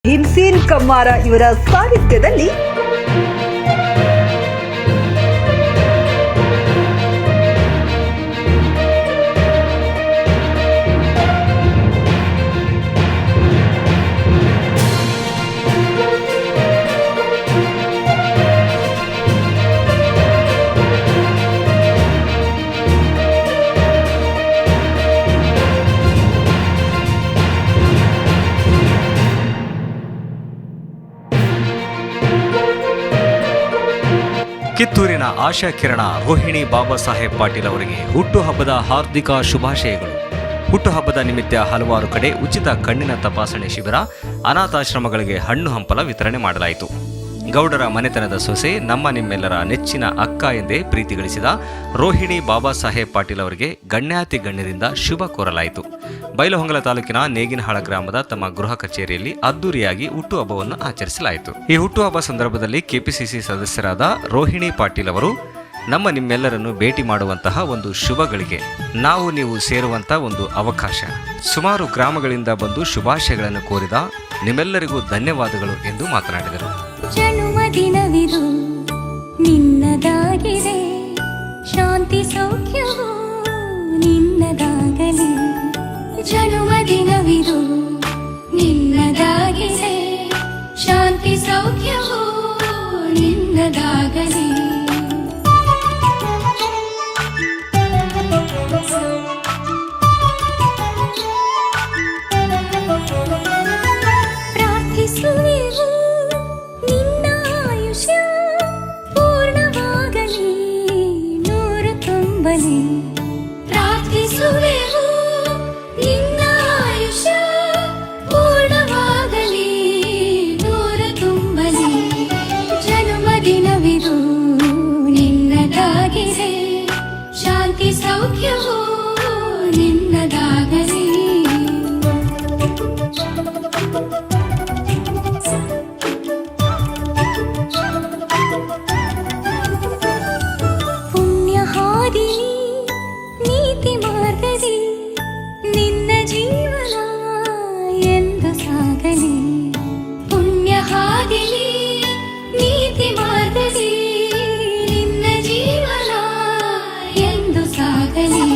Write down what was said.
ಭೀಮ್ಸೇನ್ ಕಮ್ಮಾರ ಇವರ ಸಾಹಿತ್ಯದಲ್ಲಿ ಕಿತ್ತೂರಿನ ಆಶಾ ಕಿರಣ ರೋಹಿಣಿ ಬಾಬಾ ಸಾಹೇಬ್ ಪಾಟೀಲ್ ಅವರಿಗೆ ಹುಟ್ಟುಹಬ್ಬದ ಹಾರ್ದಿಕ ಶುಭಾಶಯಗಳು. ಹುಟ್ಟುಹಬ್ಬದ ನಿಮಿತ್ತ ಹಲವಾರು ಕಡೆ ಉಚಿತ ಕಣ್ಣಿನ ತಪಾಸಣೆ ಶಿಬಿರ, ಅನಾಥಾಶ್ರಮಗಳಿಗೆ ಹಣ್ಣು ಹಂಪಲ ವಿತರಣೆ ಮಾಡಲಾಯಿತು. ಗೌಡರ ಮನೆತನದ ಸೊಸೆ, ನಮ್ಮ ನಿಮ್ಮೆಲ್ಲರ ನೆಚ್ಚಿನ ಅಕ್ಕ ಎಂದೇ ಪ್ರೀತಿ ಗಳಿಸಿದ ರೋಹಿಣಿ ಬಾಬಾ ಸಾಹೇಬ್ ಪಾಟೀಲ್ ಅವರಿಗೆ ಗಣ್ಯಾತಿ ಗಣ್ಯರಿಂದ ಶುಭ ಕೋರಲಾಯಿತು. ಬೈಲಹೊಂಗಲ ತಾಲೂಕಿನ ನೇಗಿನಹಾಳ ಗ್ರಾಮದ ತಮ್ಮ ಗೃಹ ಕಚೇರಿಯಲ್ಲಿ ಅದ್ದೂರಿಯಾಗಿ ಹುಟ್ಟುಹಬ್ಬವನ್ನು ಆಚರಿಸಲಾಯಿತು. ಈ ಹುಟ್ಟುಹಬ್ಬ ಸಂದರ್ಭದಲ್ಲಿ ಕೆಪಿಸಿಸಿ ಸದಸ್ಯರಾದ ರೋಹಿಣಿ ಪಾಟೀಲ್ ಅವರು, ನಮ್ಮ ನಿಮ್ಮೆಲ್ಲರನ್ನು ಭೇಟಿ ಮಾಡುವಂತಹ ಒಂದು ಶುಭ ಗಳಿಗೆ, ನಾವು ನೀವು ಸೇರುವಂತಹ ಒಂದು ಅವಕಾಶ, ಸುಮಾರು ಗ್ರಾಮಗಳಿಂದ ಬಂದು ಶುಭಾಶಯಗಳನ್ನು ಕೋರಿದ ನಿಮ್ಮೆಲ್ಲರಿಗೂ ಧನ್ಯವಾದಗಳು ಎಂದು ಮಾತನಾಡಿದರು. ಜನ್ಮದಿನವಿದು ನಿನ್ನದಾಗಿದೆ, ಶಾಂತಿ ಸೌಖ್ಯವು ನಿನ್ನದಾಗಲಿ. ಜನ್ಮದಿನವಿದು ನಿನ್ನದಾಗಿದೆ, ಶಾಂತಿ ಸೌಖ್ಯವು ನಿನ್ನದಾಗಲಿ. ಪ್ರಾರ್ಥಿಸುವೆವು ನಿನ್ನ ಆಯುಷ್ಯ ಪೂರ್ಣವಾಗಲಿ, ನೂರು ತುಂಬಲಿ. ಪ್ರಾರ್ಥಿಸುವೆವು ನಿನ್ನ ಆಯುಷ್ಯ ಪೂರ್ಣವಾಗಲಿ, ನೂರು ತುಂಬಲಿ. ಜನ್ಮದಿನವಿದು ನಿನ್ನದಾಗಿದೆ, ಶಾಂತಿ ಸೌಖ್ಯವು ನಿನ್ನದಾಗಲಿ. ಪುಣ್ಯ ಹಾದಿನಿ ನೀತಿ ಮಾರ್ಗದಿ ನಿನ್ನ ಜೀವನ ಎಂದು ಸಾಗಲಿ. ಪುಣ್ಯ ಹಾದಿನಿ ನೀತಿ ಮಾರ್ಗದಿ ನಿನ್ನ ಜೀವನ ಎಂದು ಸಾಗಲಿ.